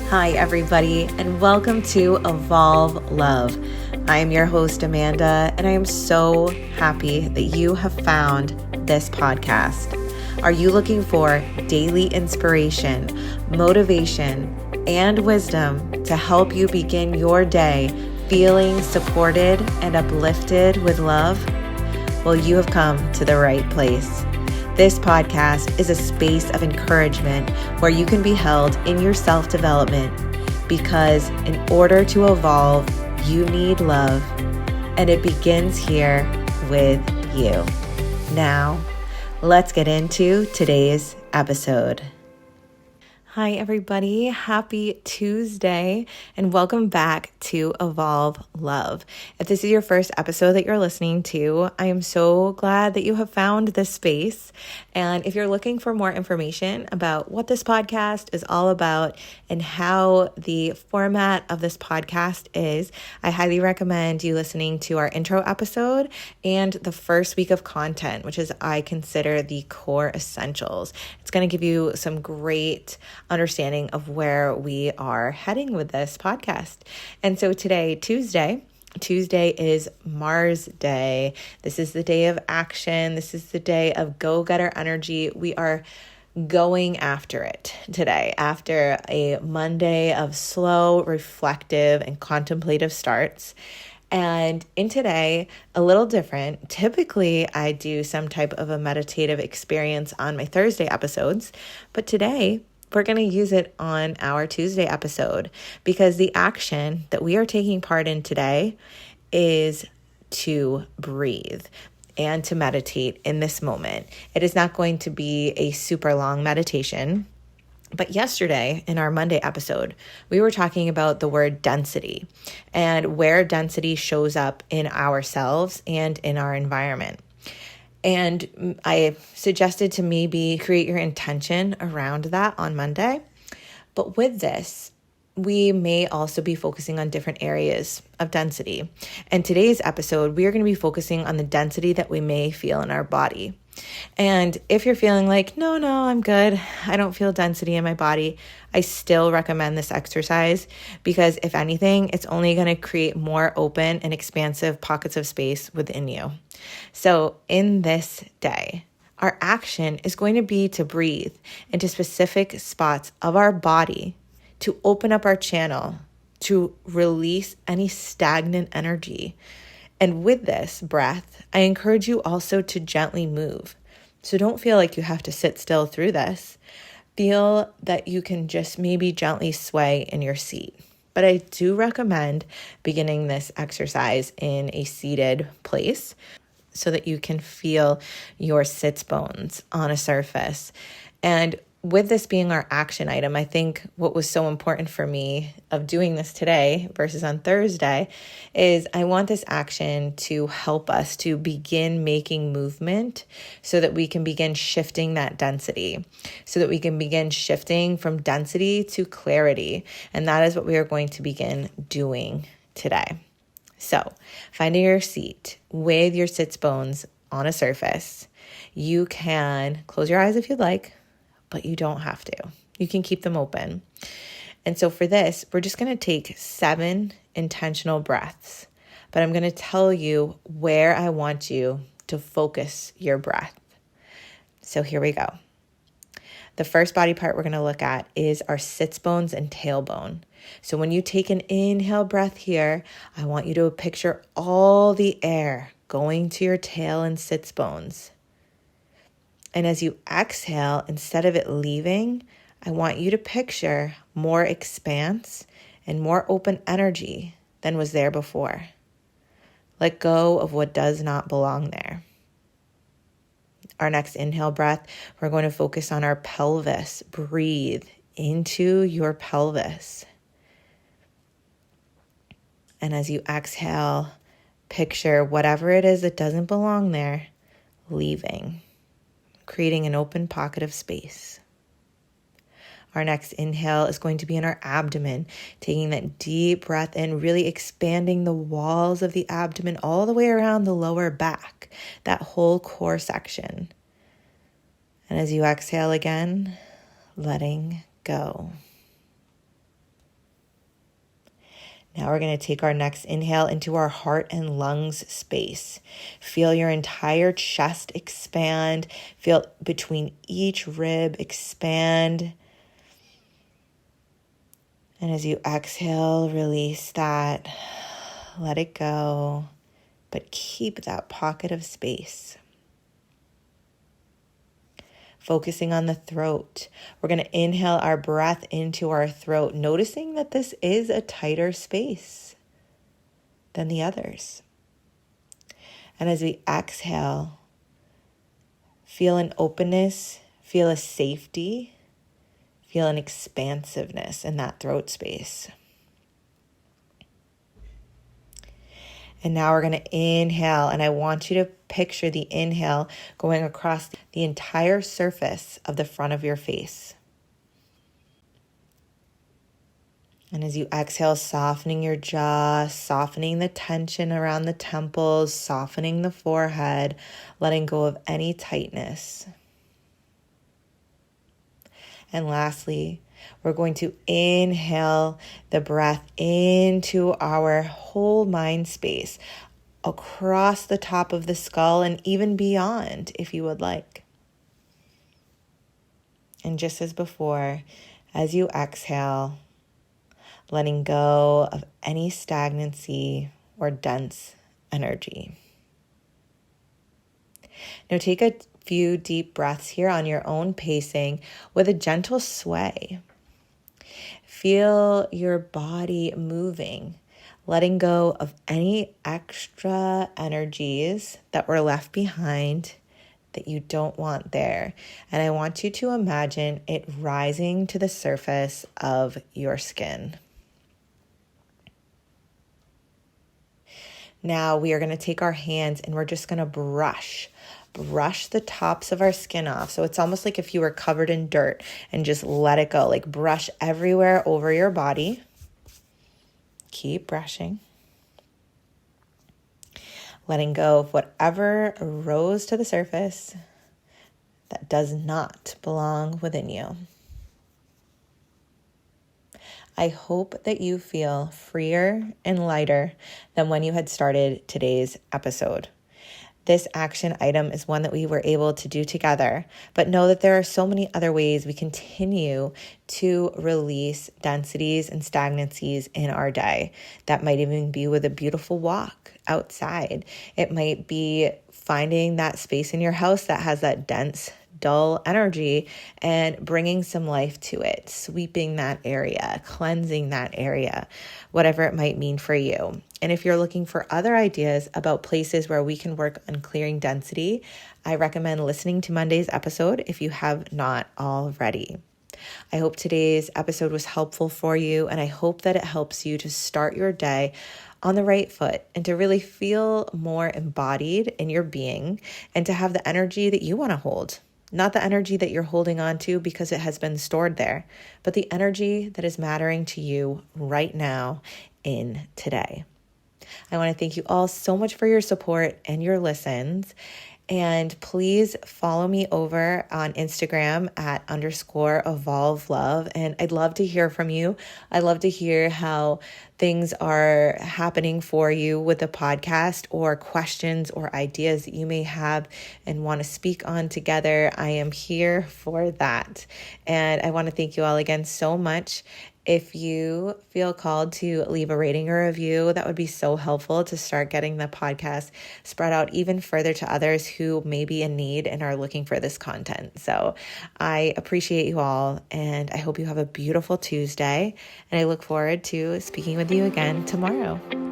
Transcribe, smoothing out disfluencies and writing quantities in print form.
Hi, everybody, and welcome to Evolve Love. I am your host, Amanda, and I am so happy that you have found this podcast. Are you looking for daily inspiration, motivation, and wisdom to help you begin your day feeling supported and uplifted with love? Well, you have come to the right place. This podcast is a space of encouragement where you can be held in your self-development because in order to evolve, you need love, and it begins here with you. Now, let's get into today's episode. Hi, everybody. Happy Tuesday, and welcome back to Evolve Love. If this is your first episode that you're listening to, I am so glad that you have found this space. And if you're looking for more information about what this podcast is all about and how the format of this podcast is, I highly recommend you listening to our intro episode and the first week of content, which is I consider the core essentials. It's going to give you some great understanding of where we are heading with this podcast. And so today, Tuesday is Mars Day. This is the day of action. This is the day of go-getter energy. We are going after it today after a Monday of slow, reflective, and contemplative starts. And in today, a little different. Typically, I do some type of a meditative experience on my Thursday episodes, but today we're going to use it on our Tuesday episode because the action that we are taking part in today is to breathe and to meditate in this moment. It is not going to be a super long meditation. But yesterday in our Monday episode, we were talking about the word density and where density shows up in ourselves and in our environment. And I suggested to maybe create your intention around that on Monday. But with this, we may also be focusing on different areas of density. And today's episode, we are going to be focusing on the density that we may feel in our body. And if you're feeling like, no, I'm good, I don't feel density in my body, I still recommend this exercise because if anything, it's only going to create more open and expansive pockets of space within you. So in this day, our action is going to be to breathe into specific spots of our body to open up our channel, to release any stagnant energy. And with this breath, I encourage you also to gently move. So don't feel like you have to sit still through this. Feel that you can just maybe gently sway in your seat. But I do recommend beginning this exercise in a seated place so that you can feel your sits bones on a surface. And with this being our action item, I think what was so important for me of doing this today versus on Thursday is I want this action to help us to begin making movement so that we can begin shifting that density, so that we can begin shifting from density to clarity. And that is what we are going to begin doing today. So finding your seat with your sits bones on a surface, you can close your eyes if you'd like, but you don't have to. You can keep them open. And so for this, we're just going to take 7 intentional breaths, but I'm going to tell you where I want you to focus your breath. So here we go. The first body part we're going to look at is our sits bones and tailbone. So when you take an inhale breath here, I want you to picture all the air going to your tail and sits bones. And as you exhale, instead of it leaving, I want you to picture more expanse and more open energy than was there before. Let go of what does not belong there. Our next inhale breath, we're going to focus on our pelvis. Breathe into your pelvis. And as you exhale, picture whatever it is that doesn't belong there, leaving, creating an open pocket of space. Our next inhale is going to be in our abdomen, taking that deep breath in, really expanding the walls of the abdomen all the way around the lower back, that whole core section. And as you exhale again, letting go. Now we're going to take our next inhale into our heart and lungs space. Feel your entire chest expand. Feel between each rib expand. And as you exhale, release that. Let it go, but keep that pocket of space. Focusing on the throat. We're going to inhale our breath into our throat, noticing that this is a tighter space than the others. And as we exhale, feel an openness, feel a safety, feel an expansiveness in that throat space. And now we're going to inhale, and I want you to picture the inhale going across the entire surface of the front of your face. And as you exhale, softening your jaw, softening the tension around the temples, softening the forehead, letting go of any tightness. And lastly, we're going to inhale the breath into our whole mind space, across the top of the skull and even beyond if you would like. And just as before, as you exhale, letting go of any stagnancy or dense energy. Now take a few deep breaths here on your own pacing with a gentle sway. Feel your body moving, letting go of any extra energies that were left behind that you don't want there. And I want you to imagine it rising to the surface of your skin. Now we are going to take our hands and we're just going to brush the tops of our skin off. So it's almost like if you were covered in dirt, and just let it go. Like brush everywhere over your body. Keep brushing. Letting go of whatever rose to the surface that does not belong within you. I hope that you feel freer and lighter than when you had started today's episode. This action item is one that we were able to do together, but know that there are so many other ways we continue to release densities and stagnancies in our day. That might even be with a beautiful walk outside. It might be finding that space in your house that has that dense, dull energy and bringing some life to it, sweeping that area, cleansing that area, whatever it might mean for you. And if you're looking for other ideas about places where we can work on clearing density, I recommend listening to Monday's episode if you have not already. I hope today's episode was helpful for you, and I hope that it helps you to start your day on the right foot and to really feel more embodied in your being and to have the energy that you want to hold. Not the energy that you're holding on to because it has been stored there, but the energy that is mattering to you right now in today. I want to thank you all so much for your support and your listens. And please follow me over on Instagram at _evolve love. And I'd love to hear from you. I'd love to hear how things are happening for you with the podcast, or questions or ideas that you may have and want to speak on together. I am here for that. And I want to thank you all again so much. If you feel called to leave a rating or review, that would be so helpful to start getting the podcast spread out even further to others who may be in need and are looking for this content. So I appreciate you all, and I hope you have a beautiful Tuesday, and I look forward to speaking with you again tomorrow.